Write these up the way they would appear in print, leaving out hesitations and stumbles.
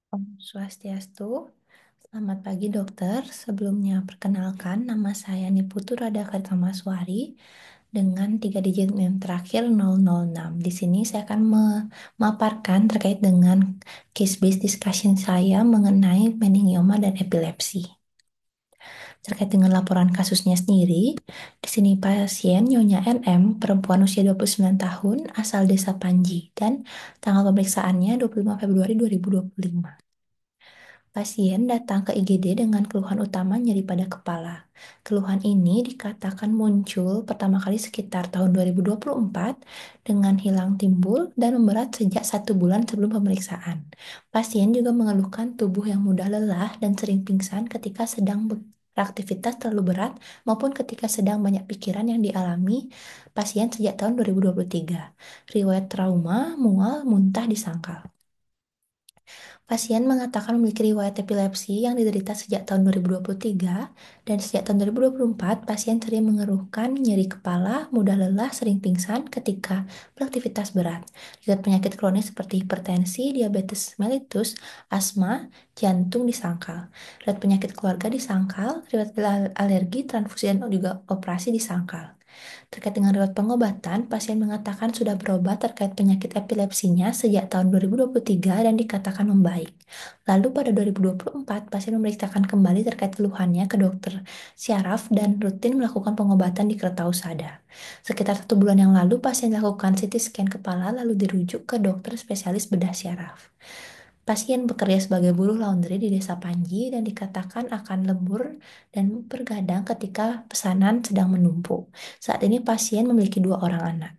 Om Swastiastu. Selamat pagi dokter. Sebelumnya perkenalkan nama saya Niputu Radha Kartamaswari dengan 3 digit NIM terakhir 006. Di sini saya akan memaparkan terkait dengan case-based discussion saya mengenai meningioma dan epilepsi. Terkait dengan laporan kasusnya sendiri, di sini pasien Nyonya NM, perempuan usia 29 tahun, asal Desa Panji, dan tanggal pemeriksaannya 25 Februari 2025. Pasien datang ke IGD dengan keluhan utama nyeri pada kepala. Keluhan ini dikatakan muncul pertama kali sekitar tahun 2024 dengan hilang timbul dan memberat sejak 1 bulan sebelum pemeriksaan. Pasien juga mengeluhkan tubuh yang mudah lelah dan sering pingsan ketika sedang beraktivitas terlalu berat maupun ketika sedang banyak pikiran yang dialami pasien sejak tahun 2023. Riwayat trauma, mual, muntah disangkal. Pasien mengatakan memiliki riwayat epilepsi yang diderita sejak tahun 2023 dan sejak tahun 2024 pasien sering mengeluhkan nyeri kepala, mudah lelah, sering pingsan ketika beraktivitas berat. Riwayat penyakit kronis seperti hipertensi, diabetes mellitus, asma, jantung disangkal. Riwayat penyakit keluarga disangkal, riwayat alergi, transfusi dan juga operasi disangkal. Terkait dengan riwayat pengobatan, pasien mengatakan sudah berobat terkait penyakit epilepsinya sejak tahun 2023 dan dikatakan membaik. Lalu pada 2024, pasien memeriksakan kembali terkait keluhannya ke dokter syaraf dan rutin melakukan pengobatan di Kertausada. Sekitar 1 bulan yang lalu, pasien dilakukan CT scan kepala lalu dirujuk ke dokter spesialis bedah syaraf. Pasien bekerja sebagai buruh laundry di Desa Panji dan dikatakan akan lembur dan bergadang ketika pesanan sedang menumpuk. Saat ini pasien memiliki 2 orang anak.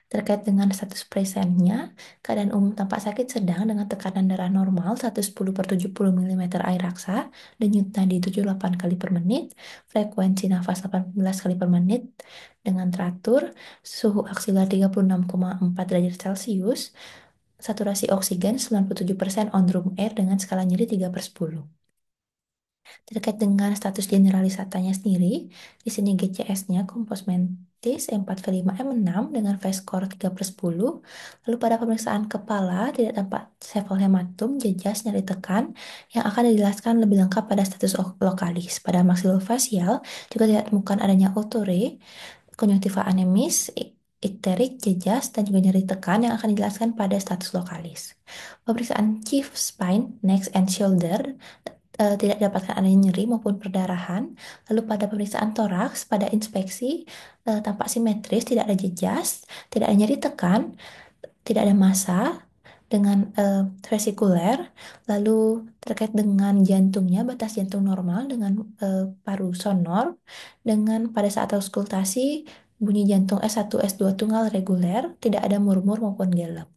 Terkait dengan status pasiennya, keadaan umum tampak sakit sedang dengan tekanan darah normal 110/70 mm air raksa, denyut nadi 78 kali per menit, frekuensi nafas 18 kali per menit dengan teratur, suhu aksial 36,4 derajat Celcius, saturasi oksigen 97% on room air dengan skala nyeri 3/10. Terkait dengan status generalisatanya sendiri, di sini GCS-nya kompos mentis 4V5M6 dengan face score 3/10. Lalu pada pemeriksaan kepala tidak tampak sepal hematum, jejas, nyeri tekan yang akan dijelaskan lebih lengkap pada status lokalis. Pada maksilofacial juga tidak temukan adanya otore, konjungtiva anemis, ikterik, jejas, dan juga nyeri tekan yang akan dijelaskan pada status lokalis. Pemeriksaan chief spine, neck, and shoulder tidak didapatkan adanya nyeri maupun perdarahan. Lalu pada pemeriksaan toraks, pada inspeksi tampak simetris, tidak ada jejas, tidak ada nyeri tekan, tidak ada massa dengan vesikuler. Lalu terkait dengan jantungnya, batas jantung normal dengan paru sonor, dengan pada saat auskultasi bunyi jantung S1, S2 tunggal reguler, tidak ada murmur maupun gelap.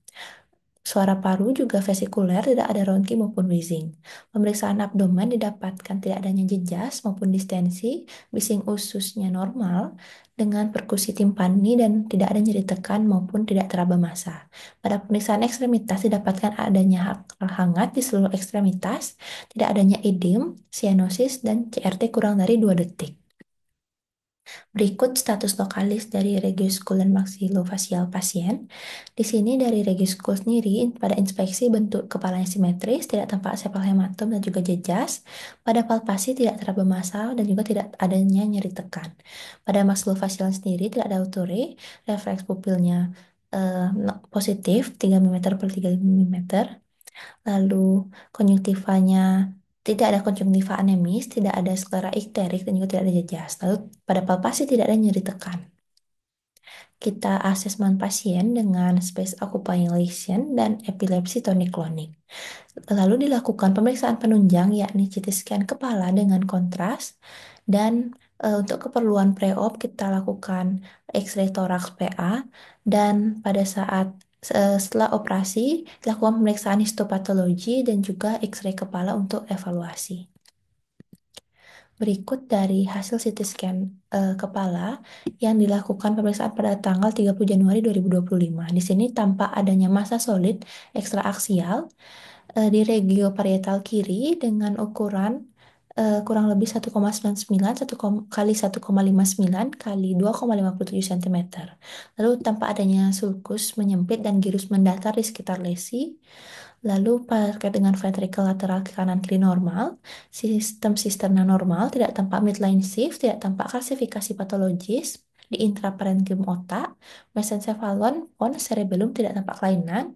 Suara paru juga vesikuler, tidak ada rongki maupun wheezing. Pemeriksaan abdomen didapatkan tidak adanya jejas maupun distensi, bising ususnya normal, dengan perkusi timpani dan tidak ada nyeri tekan maupun tidak teraba massa. Pada pemeriksaan ekstremitas didapatkan adanya hangat di seluruh ekstremitas, tidak adanya edem, cyanosis, dan CRT kurang dari 2 detik. Berikut status lokalis dari regioskul dan maksilofacial pasien. Di sini dari regioskul sendiri, pada inspeksi bentuk kepalanya simetris, tidak tampak sepal hematom dan juga jejas. Pada palpasi tidak teraba masal dan juga tidak adanya nyeri tekan. Pada maksilofacial sendiri tidak ada otore, refleks pupilnya positif 3 mm per 3 mm. Lalu konjungtivanya tidak ada konjungtiva anemis, tidak ada sklera ikterik, dan juga tidak ada jejas. Lalu pada palpasi tidak ada nyeri tekan. Kita asesmen pasien dengan space occupying lesion dan epilepsi tonik-klonik. Lalu dilakukan pemeriksaan penunjang yakni CT scan kepala dengan kontras dan untuk keperluan pre-op kita lakukan X-ray toraks PA dan pada saat setelah operasi dilakukan pemeriksaan histopatologi dan juga X-ray kepala untuk evaluasi. Berikut dari hasil CT scan kepala yang dilakukan pemeriksaan pada tanggal 30 Januari 2025. Di sini tampak adanya massa solid ekstraaksial di regio parietal kiri dengan ukuran kurang lebih 1,99 kali 1,59 kali 2,57 cm. Lalu tampak adanya sulcus menyempit dan girus mendatar di sekitar lesi. Lalu terkait dengan ventricle lateral ke kanan kiri normal, sistem sisterna normal tidak tampak midline shift, tidak tampak klasifikasi patologis di intraparenkim otak, mesencephalon, pons, cerebellum tidak tampak kelainan,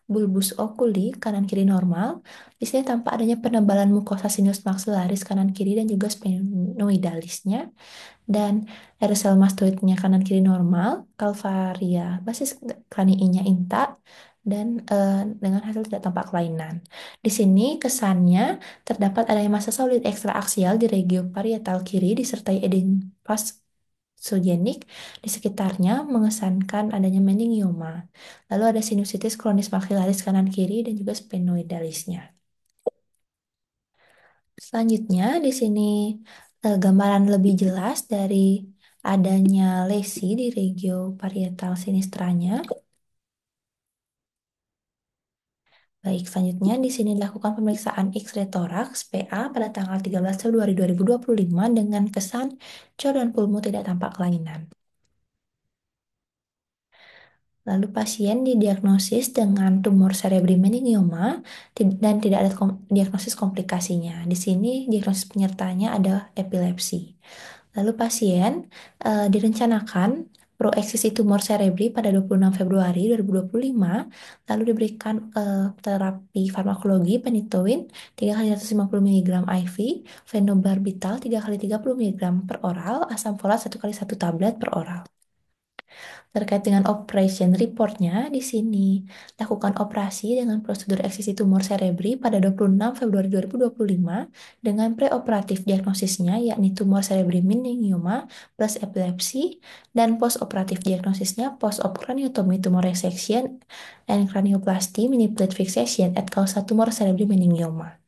bulbus oculi kanan kiri normal. Di sini tampak adanya penebalan mukosa sinus maxillaris kanan kiri dan juga sphenoidalisnya dan RSL mastoidnya kanan kiri normal, Calvaria basis kraniinya intak dan dengan hasil tidak tampak kelainan. Di sini kesannya terdapat adanya massa solid ekstraaksial di regio parietal kiri disertai edema vasogenik di sekitarnya mengesankan adanya meningioma. Lalu ada sinusitis kronis maxillaris kanan kiri dan juga sphenoidalisnya. Selanjutnya, di sini gambaran lebih jelas dari adanya lesi di regio parietal sinistranya. Baik, selanjutnya di sini dilakukan pemeriksaan X-ray toraks PA pada tanggal 13 Februari 2025 dengan kesan cor dan pulmu tidak tampak kelainan. Lalu pasien didiagnosis dengan tumor cerebri meningioma dan tidak ada diagnosis komplikasinya. Di sini diagnosis penyertanya ada epilepsi. Lalu pasien direncanakan proeksisi tumor cerebri pada 26 Februari 2025, lalu diberikan terapi farmakologi penitoin 3 kali 150 mg IV, fenobarbital 3 kali 30 mg per oral, asam folat 1 kali 1 tablet per oral. Terkait dengan operation reportnya, di sini lakukan operasi dengan prosedur eksisi tumor cerebri pada 26 Februari 2025 dengan preoperatif diagnosisnya yakni tumor cerebri meningioma plus epilepsi dan postoperatif diagnosisnya post-op craniotomy tumor resection and cranioplasty mini plate fixation at causa tumor cerebri meningioma.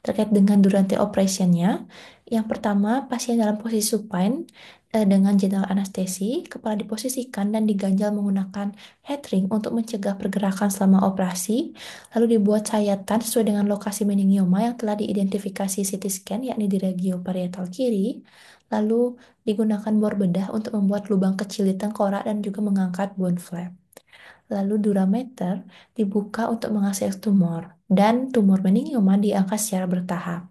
Terkait dengan durante operationnya, yang pertama pasien dalam posisi supine dengan general anestesi, kepala diposisikan dan diganjal menggunakan head ring untuk mencegah pergerakan selama operasi, lalu dibuat sayatan sesuai dengan lokasi meningioma yang telah diidentifikasi CT scan yakni di regio parietal kiri, lalu digunakan bor bedah untuk membuat lubang kecil di tengkorak dan juga mengangkat bone flap. Lalu durameter dibuka untuk mengakses tumor dan tumor meningioma diangkat secara bertahap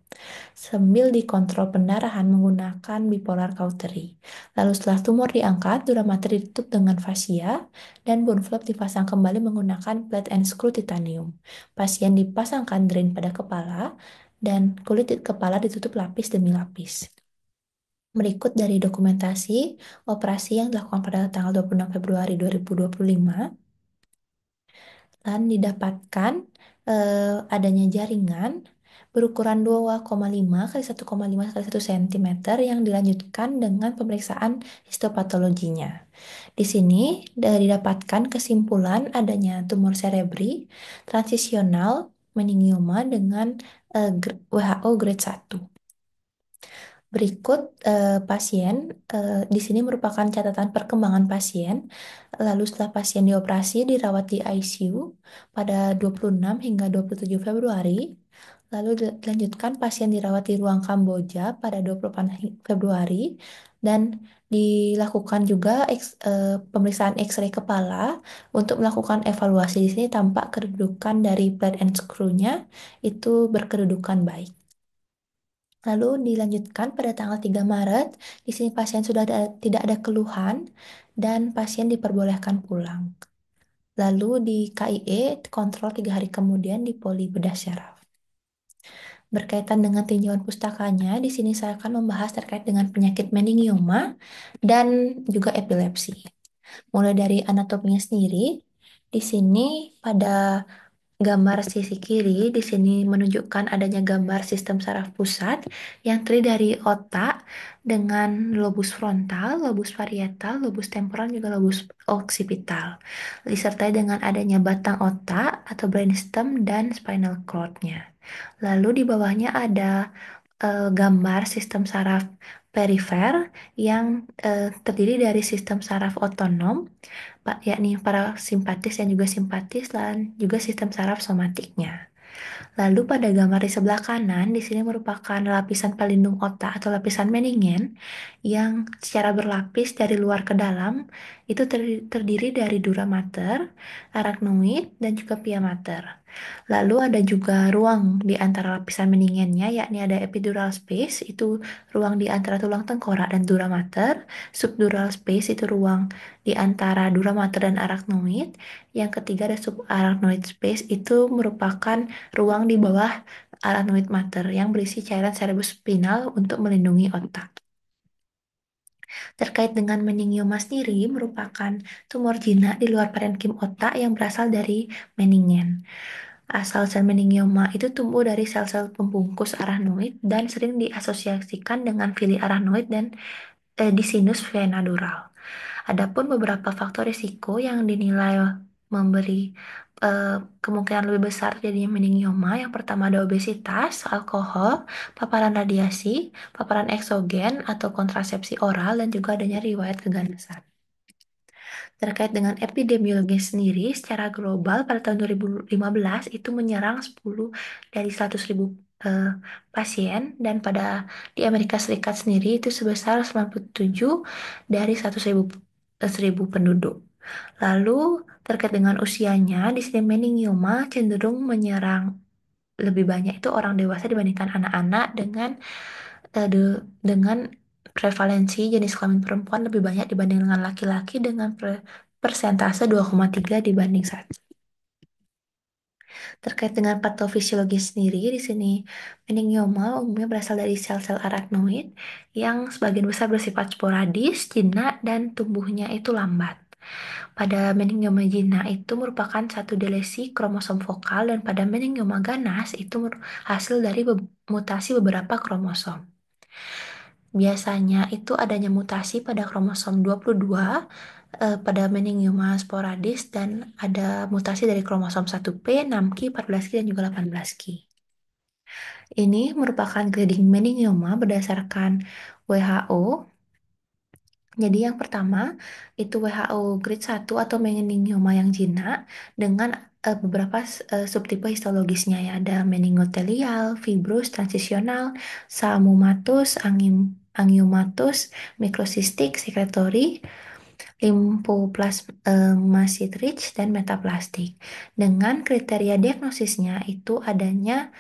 sambil dikontrol pendarahan menggunakan bipolar cautery. Lalu setelah tumor diangkat, durameter ditutup dengan fascia dan bone flap dipasang kembali menggunakan plate and screw titanium. Pasien dipasangkan drain pada kepala dan kulit kepala ditutup lapis demi lapis. Berikut dari dokumentasi operasi yang dilakukan pada tanggal 26 Februari 2025 dan didapatkan adanya jaringan berukuran 2,5 kali 1,5 kali 1 cm yang dilanjutkan dengan pemeriksaan histopatologinya. Di sini didapatkan kesimpulan adanya tumor cerebri transisional meningioma dengan WHO grade 1. Berikut pasien, di sini merupakan catatan perkembangan pasien. Lalu setelah pasien dioperasi dirawat di ICU pada 26 hingga 27 Februari. Lalu dilanjutkan pasien dirawat di ruang Kamboja pada 28 Februari dan dilakukan juga pemeriksaan X-ray kepala untuk melakukan evaluasi. Di sini tampak kedudukan dari plate and screw-nya itu berkedudukan baik. Lalu dilanjutkan pada tanggal 3 Maret, di sini pasien sudah tidak ada keluhan dan pasien diperbolehkan pulang. Lalu di KIE, kontrol 3 hari kemudian di poli bedah syaraf. Berkaitan dengan tinjauan pustakanya, di sini saya akan membahas terkait dengan penyakit meningioma dan juga epilepsi. Mulai dari anatominya sendiri, di sini pada gambar sisi kiri di sini menunjukkan adanya gambar sistem saraf pusat yang terdiri dari otak dengan lobus frontal, lobus parietal, lobus temporal, juga lobus occipital. Disertai dengan adanya batang otak atau brainstem dan spinal cord-nya. Lalu di bawahnya ada gambar sistem saraf perifer yang terdiri dari sistem saraf otonom yakni parasimpatis dan juga simpatis dan juga sistem saraf somatiknya. Lalu pada gambar di sebelah kanan, di sini merupakan lapisan pelindung otak atau lapisan meningen yang secara berlapis dari luar ke dalam itu terdiri dari dura mater, arachnoid, dan juga pia mater. Lalu ada juga ruang di antara lapisan mendingannya, yakni ada epidural space, itu ruang di antara tulang tengkorak dan dura mater. Subdural space itu ruang di antara dura mater dan arachnoid. Yang ketiga ada subarachnoid space, itu merupakan ruang di bawah arachnoid mater yang berisi cairan cerebrospinal untuk melindungi otak. Terkait dengan meningioma sendiri merupakan tumor jinak di luar parenkim otak yang berasal dari meningen. Asal sel meningioma itu tumbuh dari sel-sel pembungkus arachnoid dan sering diasosiasikan dengan vili arachnoid dan di sinus vena dural. Adapun beberapa faktor risiko yang dinilai memberi kemungkinan lebih besar jadinya meningioma. Yang pertama ada obesitas, alkohol, paparan radiasi, paparan eksogen atau kontrasepsi oral, dan juga adanya riwayat keganasan. Terkait dengan epidemiologi sendiri, secara global pada tahun 2015 itu menyerang 10 dari 100.000 pasien, dan di Amerika Serikat sendiri itu sebesar 97 dari 100.000 penduduk. Lalu terkait dengan usianya, di sini meningioma cenderung menyerang lebih banyak itu orang dewasa dibandingkan anak-anak dengan prevalensi jenis kelamin perempuan lebih banyak dibanding dengan laki-laki dengan persentase 2,3 dibanding 1. Terkait dengan patofisiologi sendiri, di sini meningioma umumnya berasal dari sel-sel arachnoid yang sebagian besar bersifat sporadis, jinak, dan tumbuhnya itu lambat. Pada meningioma jinak itu merupakan satu delesi kromosom vokal, dan pada meningioma ganas itu hasil dari mutasi beberapa kromosom. Biasanya itu adanya mutasi pada kromosom 22 pada meningioma sporadis, dan ada mutasi dari kromosom 1P, 6Q, 14Q, dan juga 18Q. Ini merupakan grading meningioma berdasarkan WHO. Jadi yang pertama itu WHO grade 1 atau meningioma yang jinak dengan beberapa subtipe histologisnya, ya. Ada meningotelial, fibrous, transisional, psalmomatous, angiomatous, mikrosistik, sekretori, limfoplasmasid rich, dan metaplastik. Dengan kriteria diagnosisnya itu adanya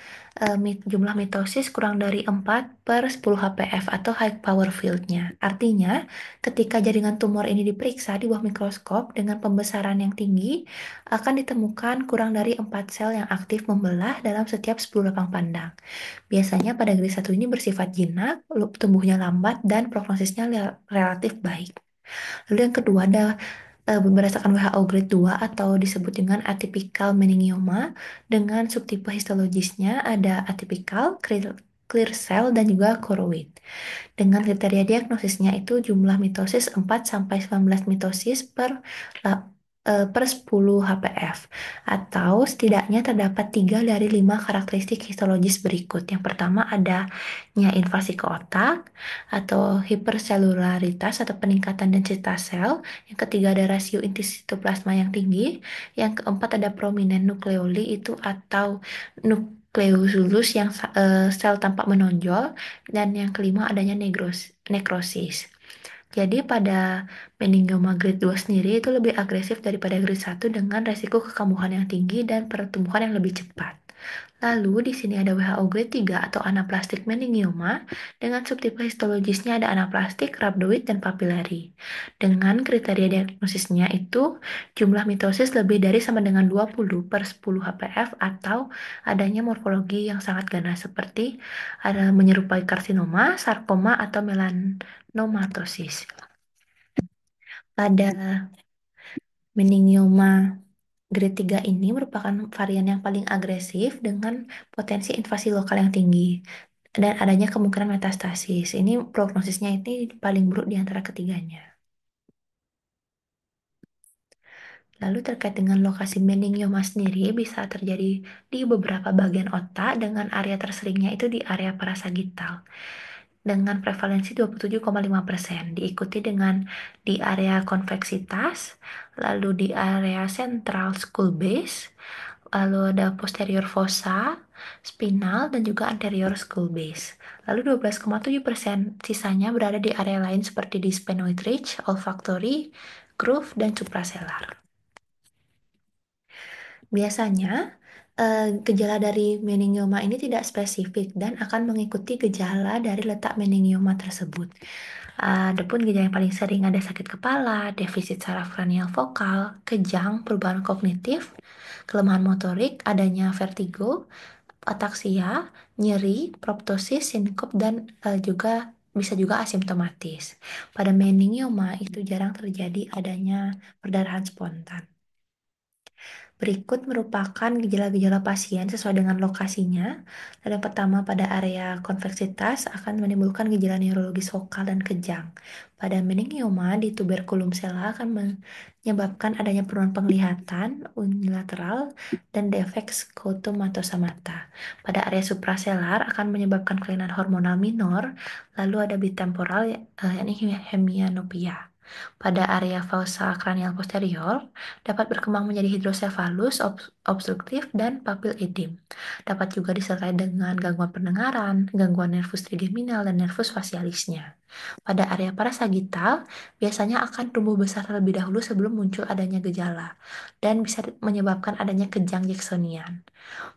jumlah mitosis kurang dari 4/10 HPF atau high power field-nya. Artinya, ketika jaringan tumor ini diperiksa di bawah mikroskop dengan pembesaran yang tinggi, akan ditemukan kurang dari 4 sel yang aktif membelah dalam setiap 10 lapang pandang. Biasanya pada grade 1 ini bersifat jinak, tumbuhnya lambat, dan prognosisnya relatif baik. Lalu yang kedua ada berdasarkan WHO grade 2 atau disebut dengan atypical meningioma, dengan subtipe histologisnya ada atypical, clear cell, dan juga choroid. Dengan kriteria diagnosisnya itu jumlah mitosis 4 sampai 19 mitosis per 10 HPF, atau setidaknya terdapat 3 dari 5 karakteristik histologis berikut. Yang pertama adanya invasi ke otak atau hiperselularitas atau peningkatan densitas sel. Yang ketiga ada rasio inti sitoplasma yang tinggi. Yang keempat ada prominent nukleoli itu atau nukleolus yang sel tampak menonjol, dan yang kelima adanya nekrosis. Jadi pada meningioma grade 2 sendiri itu lebih agresif daripada grade 1 dengan resiko kekambuhan yang tinggi dan pertumbuhan yang lebih cepat. Lalu di sini ada WHO grade 3 atau anaplastik meningioma dengan subtipe histologisnya ada anaplastik, rhabdoid, dan papillary. Dengan kriteria diagnosisnya itu jumlah mitosis lebih dari sama dengan 20/10 HPF atau adanya morfologi yang sangat ganas seperti ada menyerupai karsinoma, sarkoma, atau melanomatosis. Pada meningioma grade 3 ini merupakan varian yang paling agresif dengan potensi invasi lokal yang tinggi dan adanya kemungkinan metastasis. Ini prognosisnya ini paling buruk di antara ketiganya. Lalu terkait dengan lokasi meningioma sendiri bisa terjadi di beberapa bagian otak dengan area terseringnya itu di area parasagital dengan prevalensi 27,5%, diikuti dengan di area konveksitas, lalu di area central skull base, lalu ada posterior fossa, spinal, dan juga anterior skull base. Lalu 12,7% sisanya berada di area lain seperti di sphenoid ridge, olfactory, groove, dan suprasellar. Biasanya Gejala dari meningioma ini tidak spesifik dan akan mengikuti gejala dari letak meningioma tersebut. Adapun gejala yang paling sering ada sakit kepala, defisit saraf kranial vokal, kejang, perubahan kognitif, kelemahan motorik, adanya vertigo, ataksia, nyeri, proptosis, sinkop, dan juga bisa juga asimptomatis. Pada meningioma itu jarang terjadi adanya perdarahan spontan. Berikut merupakan gejala-gejala pasien sesuai dengan lokasinya. Yang pertama, pada area konveksitas akan menimbulkan gejala neurologis vokal dan kejang. Pada meningioma di tuberkulum sela akan menyebabkan adanya penurunan penglihatan unilateral dan defek skotomatosa mata. Pada area supraselar akan menyebabkan kelainan hormonal minor, lalu ada bitemporal yakni hemianopia. Pada area fossa kranial posterior dapat berkembang menjadi hidrosefalus obstruktif dan papil edem. Dapat juga disertai dengan gangguan pendengaran, gangguan nervus trigeminal, dan nervus facialisnya. Pada area parasagital, biasanya akan tumbuh besar terlebih dahulu sebelum muncul adanya gejala, dan bisa menyebabkan adanya kejang Jacksonian.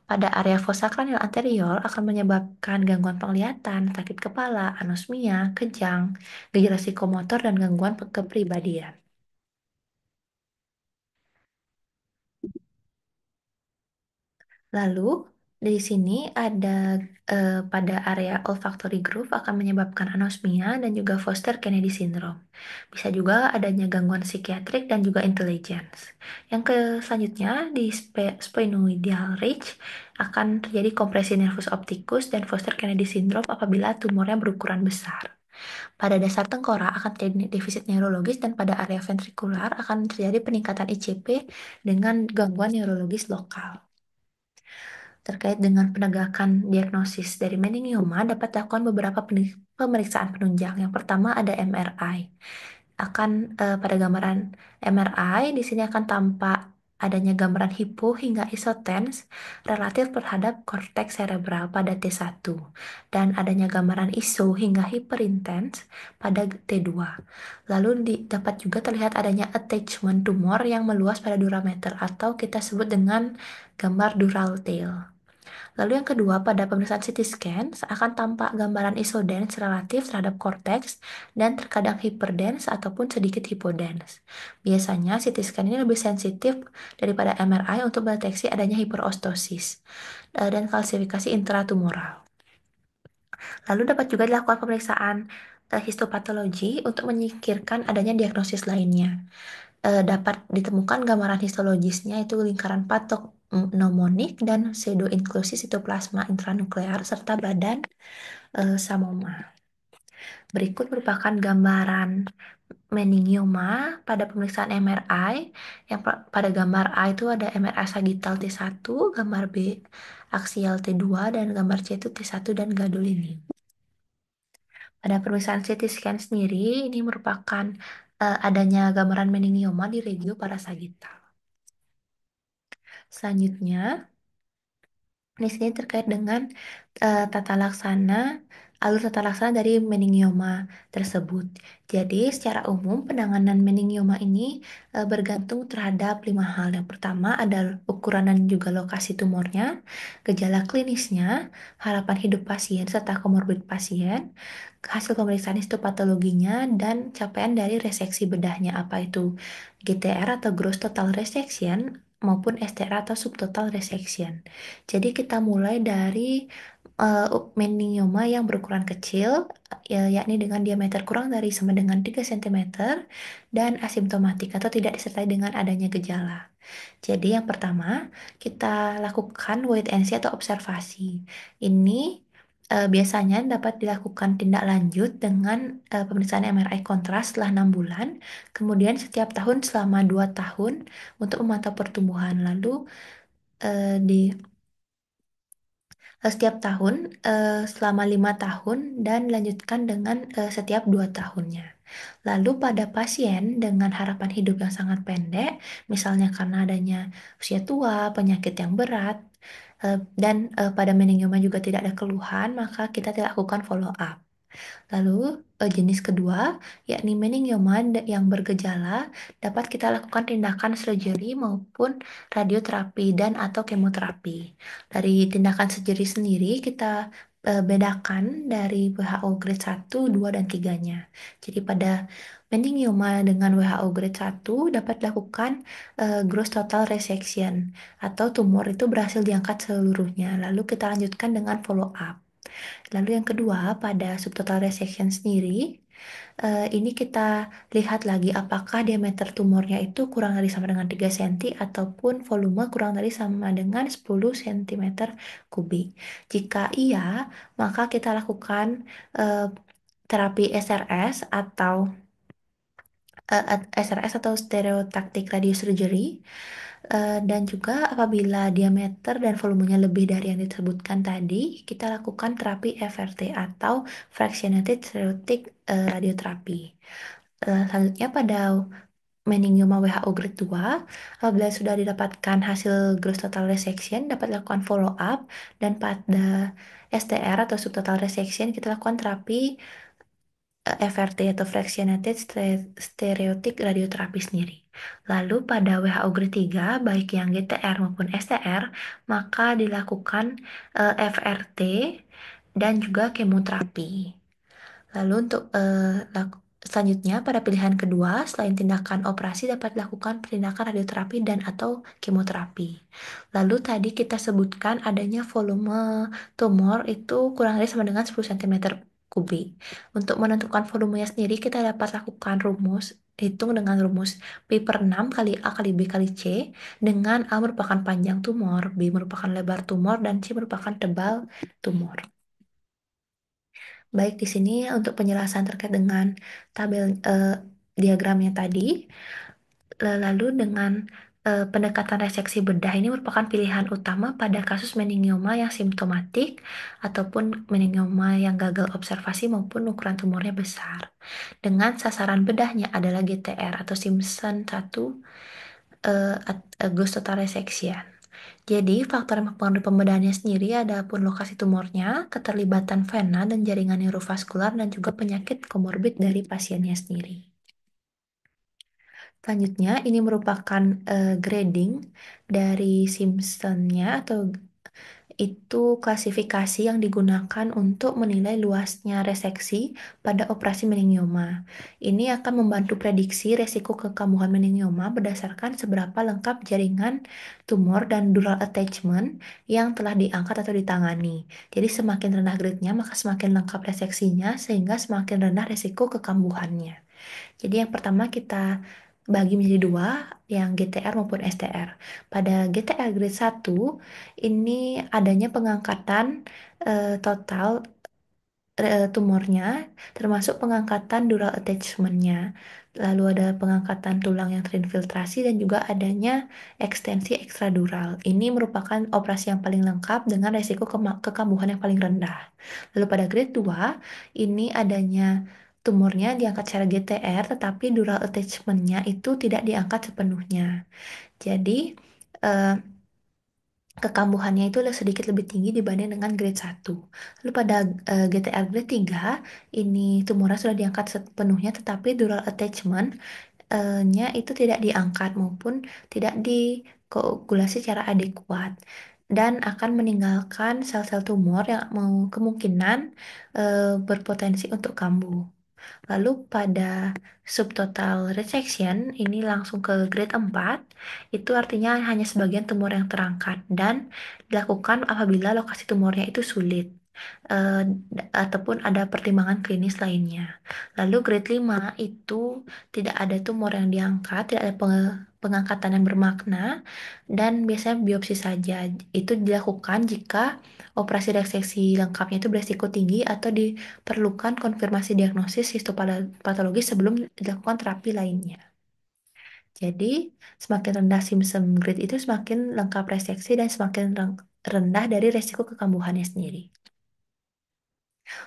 Pada area fossa kranial anterior akan menyebabkan gangguan penglihatan, sakit kepala, anosmia, kejang, gejala psikomotor, dan gangguan kepribadian. Lalu, di sini ada pada area olfactory groove akan menyebabkan anosmia dan juga Foster Kennedy syndrome. Bisa juga adanya gangguan psikiatrik dan juga intelligence. Yang selanjutnya di sphenoidal ridge akan terjadi kompresi nervus opticus dan Foster Kennedy syndrome apabila tumornya berukuran besar. Pada dasar tengkorak akan terjadi defisit neurologis dan pada area ventrikular akan terjadi peningkatan ICP dengan gangguan neurologis lokal. Terkait dengan penegakan diagnosis dari meningioma dapat dilakukan beberapa pemeriksaan penunjang. Yang pertama ada MRI. Pada gambaran MRI di sini akan tampak adanya gambaran hipo hingga isotens relatif terhadap korteks serebral pada T1 dan adanya gambaran iso hingga hiperintens pada T2. Lalu dapat juga terlihat adanya attachment tumor yang meluas pada durameter atau kita sebut dengan gambar dural tail. Lalu yang kedua, pada pemeriksaan CT scan akan tampak gambaran isodens relatif terhadap korteks dan terkadang hyperdens ataupun sedikit hypodens. Biasanya CT scan ini lebih sensitif daripada MRI untuk mendeteksi adanya hiperostosis dan kalsifikasi intratumoral. Lalu dapat juga dilakukan pemeriksaan histopatologi untuk menyingkirkan adanya diagnosis lainnya. Dapat ditemukan gambaran histologisnya itu lingkaran patok pneumonik dan pseudoinklusi sitoplasma intranuklear serta badan samoma. Berikut merupakan gambaran meningioma pada pemeriksaan MRI. Pada gambar A itu ada MRI sagital T1, gambar B aksial T2, dan gambar C itu T1 dan gadul ini. Pada pemeriksaan CT scan sendiri, ini merupakan adanya gambaran meningioma di regio parasagital. Selanjutnya, di sini terkait dengan tata laksana, alur tata laksana dari meningioma tersebut. Jadi, secara umum penanganan meningioma ini bergantung terhadap 5 hal. Yang pertama adalah ukuran dan juga lokasi tumornya, gejala klinisnya, harapan hidup pasien serta komorbid pasien, hasil pemeriksaan histopatologinya, dan capaian dari reseksi bedahnya, apa itu GTR atau gross total resection maupun STR atau subtotal resection. Jadi kita mulai dari meningioma yang berukuran kecil, yakni dengan diameter kurang dari sama dengan 3 cm dan asimptomatik atau tidak disertai dengan adanya gejala. Jadi yang pertama, kita lakukan wait and see atau observasi. Ini biasanya dapat dilakukan tindak lanjut dengan pemeriksaan MRI kontras setelah 6 bulan, kemudian setiap tahun selama 2 tahun untuk memantau pertumbuhan. Lalu di setiap tahun selama 5 tahun dan lanjutkan dengan setiap 2 tahunnya. Lalu pada pasien dengan harapan hidup yang sangat pendek, misalnya karena adanya usia tua, penyakit yang berat, dan pada meningioma juga tidak ada keluhan, maka kita tidak lakukan follow up. Lalu Jenis kedua, yakni meningioma yang bergejala, dapat kita lakukan tindakan surgery maupun radioterapi dan atau kemoterapi. Dari tindakan surgery sendiri, kita bedakan dari WHO grade 1, 2, dan 3-nya. Jadi pada meningioma dengan WHO grade 1 dapat dilakukan gross total resection atau tumor itu berhasil diangkat seluruhnya. Lalu kita lanjutkan dengan follow up. Lalu yang kedua, pada subtotal resection sendiri, ini kita lihat lagi apakah diameter tumornya itu kurang dari sama dengan 3 cm ataupun volume kurang dari sama dengan 10 cm kubik. Jika iya, maka kita lakukan eh, terapi SRS atau SRS atau stereotactic radiosurgery. Dan juga apabila diameter dan volumenya lebih dari yang disebutkan tadi, kita lakukan terapi FRT atau Fractionated Stereotic Radiotherapy. Selanjutnya pada meningioma WHO grade 2, apabila sudah didapatkan hasil gross total resection, dapat dilakukan follow up, dan pada STR atau subtotal resection, kita lakukan terapi FRT atau Fractionated Stereotic Radiotherapy sendiri. Lalu pada WHO grade 3, baik yang GTR maupun STR, maka dilakukan FRT dan juga kemoterapi. Lalu untuk selanjutnya pada pilihan kedua, selain tindakan operasi dapat dilakukan tindakan radioterapi dan atau kemoterapi. Lalu tadi kita sebutkan adanya volume tumor itu kurang dari sama dengan 10 cm kubik. Untuk menentukan volumenya sendiri kita dapat lakukan hitung dengan rumus Pi per 6 kali A kali B kali C, dengan A merupakan panjang tumor, B merupakan lebar tumor, dan C merupakan tebal tumor. Baik, di sini untuk penjelasan terkait dengan tabel diagramnya tadi. Lalu dengan pendekatan reseksi bedah ini merupakan pilihan utama pada kasus meningioma yang simptomatik ataupun meningioma yang gagal observasi maupun ukuran tumornya besar. Dengan sasaran bedahnya adalah GTR atau Simpson 1 Ghost Total Resection. Jadi, faktor yang mempengaruhi pembedahannya sendiri ada pun lokasi tumornya, keterlibatan vena dan jaringan neurovaskular, dan juga penyakit komorbid dari pasiennya sendiri. Selanjutnya, ini merupakan grading dari Simpson-nya atau itu klasifikasi yang digunakan untuk menilai luasnya reseksi pada operasi meningioma. Ini akan membantu prediksi resiko kekambuhan meningioma berdasarkan seberapa lengkap jaringan tumor dan dural attachment yang telah diangkat atau ditangani. Jadi semakin rendah grade-nya, maka semakin lengkap reseksinya, sehingga semakin rendah resiko kekambuhannya. Jadi yang pertama kita bagi menjadi dua, yang GTR maupun STR. Pada GTR grade 1, ini adanya pengangkatan total tumornya, termasuk pengangkatan dural attachment-nya. Lalu ada pengangkatan tulang yang terinfiltrasi dan juga adanya ekstensi ekstradural. Ini merupakan operasi yang paling lengkap dengan resiko kekambuhan yang paling rendah. Lalu pada grade 2, ini adanya tumornya diangkat secara GTR, tetapi dural attachment-nya itu tidak diangkat sepenuhnya. Jadi, eh, kekambuhannya itu sedikit lebih tinggi dibanding dengan grade 1. Lalu pada GTR grade 3, ini tumornya sudah diangkat sepenuhnya, tetapi dural attachment-nya itu tidak diangkat maupun tidak dikoagulasi secara adekuat dan akan meninggalkan sel-sel tumor yang kemungkinan berpotensi untuk kambuh. Lalu pada subtotal resection ini langsung ke grade 4, itu artinya hanya sebagian tumor yang terangkat dan dilakukan apabila lokasi tumornya itu sulit eh, ataupun ada pertimbangan klinis lainnya. Lalu grade 5 itu tidak ada tumor yang diangkat, tidak ada pengangkatan yang bermakna, dan biasanya biopsi saja. Itu dilakukan jika operasi reseksi lengkapnya itu beresiko tinggi atau diperlukan konfirmasi diagnosis histopatologis sebelum dilakukan terapi lainnya. Jadi, semakin rendah Simpson grade itu semakin lengkap reseksi dan semakin rendah dari resiko kekambuhannya sendiri.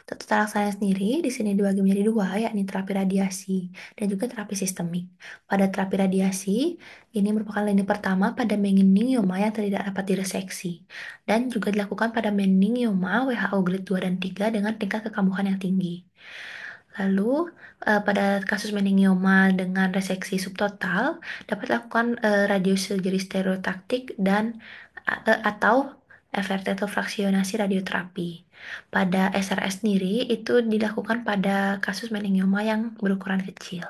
Untuk tata laksananya sendiri, di sini dibagi menjadi dua, yakni terapi radiasi dan juga terapi sistemik. Pada terapi radiasi, ini merupakan lini pertama pada meningioma yang tidak dapat direseksi, dan juga dilakukan pada meningioma WHO grade 2 dan 3 dengan tingkat kekambuhan yang tinggi. Lalu, pada kasus meningioma dengan reseksi subtotal, dapat lakukan radiosurgery stereotaktik dan atau evertetofraksionasi radioterapi. Pada SRS sendiri, itu dilakukan pada kasus meningioma yang berukuran kecil.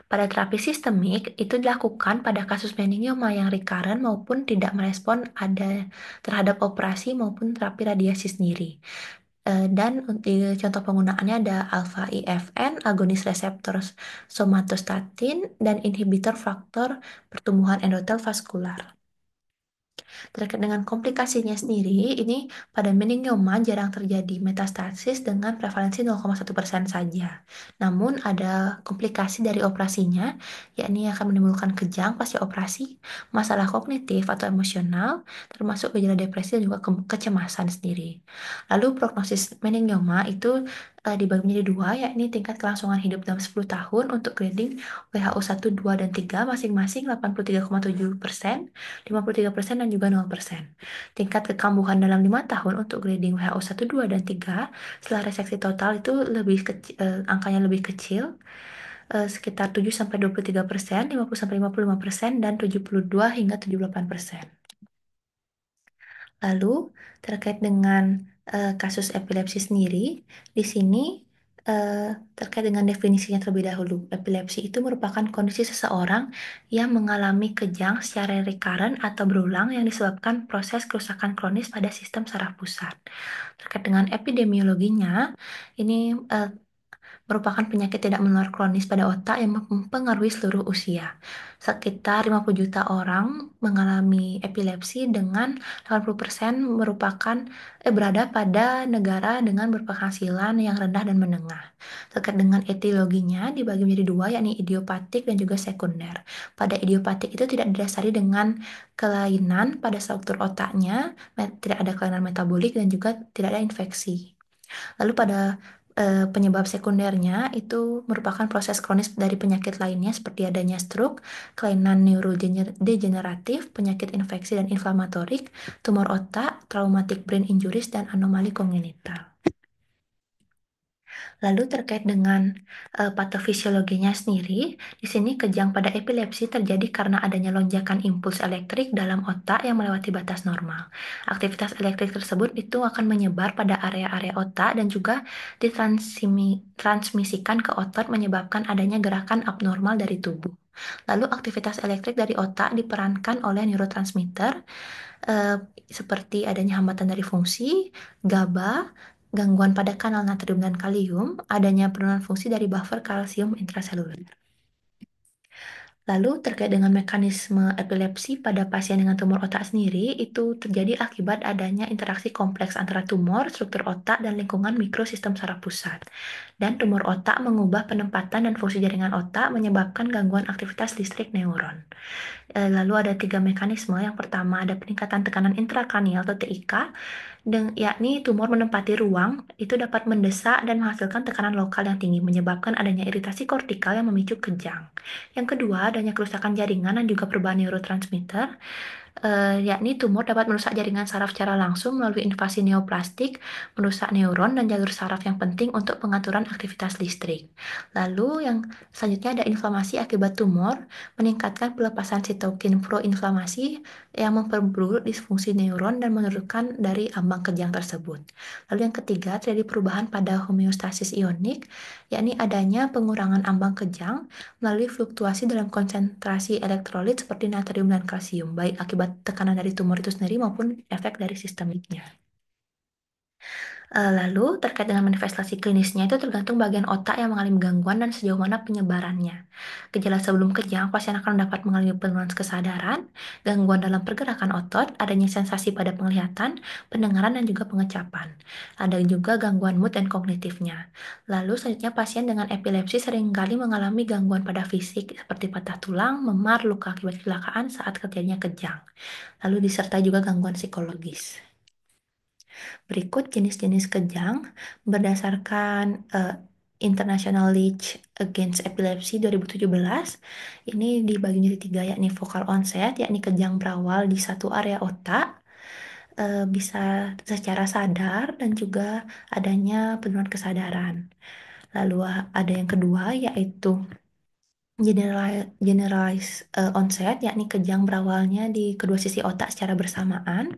Pada terapi sistemik, itu dilakukan pada kasus meningioma yang recurrent maupun tidak merespon ada terhadap operasi maupun terapi radiasi sendiri. Dan di contoh penggunaannya ada alpha IFN, agonis reseptor somatostatin, dan inhibitor faktor pertumbuhan endotel vaskular. Terkait dengan komplikasinya sendiri, ini pada meningioma jarang terjadi metastasis dengan prevalensi 0,1% saja. Namun ada komplikasi dari operasinya, yakni akan menimbulkan kejang pasca operasi, masalah kognitif atau emosional, termasuk gejala depresi dan juga kecemasan sendiri. Lalu prognosis meningioma itu dibagi menjadi dua, yakni tingkat kelangsungan hidup dalam 10 tahun untuk grading WHO 1, 2, dan 3 masing-masing 83,7%, 53% dan juga 0%. Tingkat kekambuhan dalam 5 tahun untuk grading WHO 1, 2, dan 3 setelah reseksi total itu angkanya lebih kecil, sekitar 7-23%, 50-55%, dan 72 hingga 78%. Lalu, terkait dengan kasus epilepsi sendiri, di sini eh, terkait dengan definisinya terlebih dahulu. Epilepsi itu merupakan kondisi seseorang yang mengalami kejang secara recurrent atau berulang yang disebabkan proses kerusakan kronis pada sistem saraf pusat. Terkait dengan epidemiologinya, ini merupakan penyakit tidak menular kronis pada otak yang mempengaruhi seluruh usia. Sekitar 50 juta orang mengalami epilepsi dengan 80% berada pada negara dengan berpenghasilan yang rendah dan menengah. Terkait dengan etiologinya dibagi menjadi dua, yakni idiopatik dan juga sekunder. Pada idiopatik itu tidak didasari dengan kelainan pada struktur otaknya, tidak ada kelainan metabolik dan juga tidak ada infeksi. Lalu pada penyebab sekundernya itu merupakan proses kronis dari penyakit lainnya seperti adanya stroke, kelainan neurodegeneratif, penyakit infeksi dan inflamatorik, tumor otak, traumatic brain injuries, dan anomali kongenital. Lalu terkait dengan patofisiologinya sendiri, di sini kejang pada epilepsi terjadi karena adanya lonjakan impuls elektrik dalam otak yang melewati batas normal. Aktivitas elektrik tersebut itu akan menyebar pada area-area otak dan juga ditransmisikan ke otot menyebabkan adanya gerakan abnormal dari tubuh. Lalu aktivitas elektrik dari otak diperankan oleh neurotransmitter eh, seperti adanya hambatan dari fungsi, GABA, gangguan pada kanal natrium dan kalium, adanya penurunan fungsi dari buffer kalsium intraseluler. Lalu terkait dengan mekanisme epilepsi pada pasien dengan tumor otak sendiri, itu terjadi akibat adanya interaksi kompleks antara tumor, struktur otak, dan lingkungan mikrosistem saraf pusat. Dan tumor otak mengubah penempatan dan fungsi jaringan otak menyebabkan gangguan aktivitas listrik neuron. Lalu ada tiga mekanisme. Yang pertama ada peningkatan tekanan intrakranial atau TIK, yakni tumor menempati ruang, itu dapat mendesak dan menghasilkan tekanan lokal yang tinggi, menyebabkan adanya iritasi kortikal yang memicu kejang. Yang kedua, adanya kerusakan jaringan dan juga perubahan neurotransmitter, yakni tumor dapat merusak jaringan saraf secara langsung melalui invasi neoplastik, merusak neuron dan jalur saraf yang penting untuk pengaturan aktivitas listrik. Lalu yang selanjutnya ada inflamasi akibat tumor, meningkatkan pelepasan sitokin proinflamasi yang memperburuk disfungsi neuron dan menurunkan dari ambang kejang tersebut. Lalu yang ketiga, terjadi perubahan pada homeostasis ionik, yakni adanya pengurangan ambang kejang melalui fluktuasi dalam konsentrasi elektrolit seperti natrium dan kalsium, baik akibat tekanan dari tumor itu sendiri maupun efek dari sistemiknya. Lalu, terkait dengan manifestasi klinisnya itu tergantung bagian otak yang mengalami gangguan dan sejauh mana penyebarannya. Gejala sebelum kejang, pasien akan dapat mengalami penurunan kesadaran, gangguan dalam pergerakan otot, adanya sensasi pada penglihatan, pendengaran, dan juga pengecapan. Ada juga gangguan mood dan kognitifnya. Lalu, selanjutnya pasien dengan epilepsi seringkali mengalami gangguan pada fisik seperti patah tulang, memar, luka akibat kecelakaan saat terjadinya kejang. Lalu disertai juga gangguan psikologis. Berikut jenis-jenis kejang berdasarkan International League Against Epilepsy 2017. Ini dibagi menjadi tiga, yakni focal onset, yakni kejang berawal di satu area otak, bisa secara sadar dan juga adanya penurunan kesadaran. Lalu ada yang kedua yaitu generalized onset, yakni kejang berawalnya di kedua sisi otak secara bersamaan.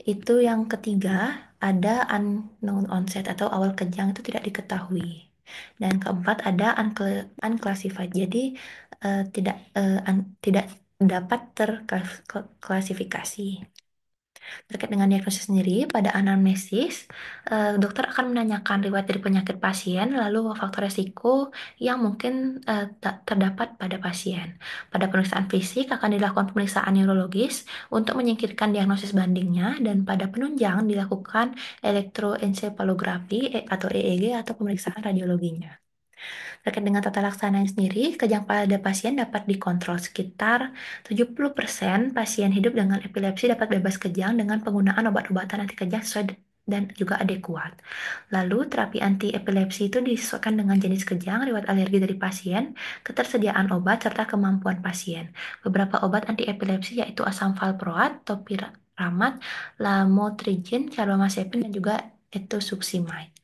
Itu yang ketiga, ada unknown onset atau awal kejang itu tidak diketahui. Dan keempat ada unclassified, jadi tidak dapat terklasifikasi. Terkait dengan diagnosis sendiri, pada anamnesis, dokter akan menanyakan riwayat dari penyakit pasien, lalu faktor resiko yang mungkin terdapat pada pasien. Pada pemeriksaan fisik akan dilakukan pemeriksaan neurologis untuk menyingkirkan diagnosis bandingnya, dan pada penunjang dilakukan elektroensefalografi atau EEG atau pemeriksaan radiologinya. Terkait dengan tata laksananya sendiri, kejang pada pasien dapat dikontrol. Sekitar 70% pasien hidup dengan epilepsi dapat bebas kejang dengan penggunaan obat-obatan anti kejang sesuai dan juga adekuat. Lalu, terapi anti epilepsi itu disesuaikan dengan jenis kejang, riwayat alergi dari pasien, ketersediaan obat, serta kemampuan pasien. Beberapa obat anti epilepsi yaitu asam valproat, topiramat, lamotrigine, carbamazepine, dan juga ethosuximide.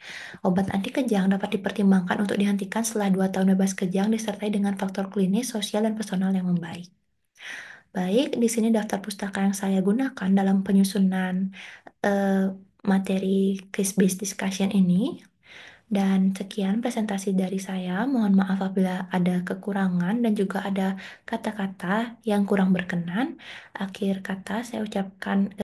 Obat anti kejang dapat dipertimbangkan untuk dihentikan setelah 2 tahun bebas kejang disertai dengan faktor klinis, sosial, dan personal yang membaik. Baik, di sini daftar pustaka yang saya gunakan dalam penyusunan eh, materi case-based discussion ini. Dan sekian presentasi dari saya. Mohon maaf apabila ada kekurangan dan juga ada kata-kata yang kurang berkenan. Akhir kata saya ucapkan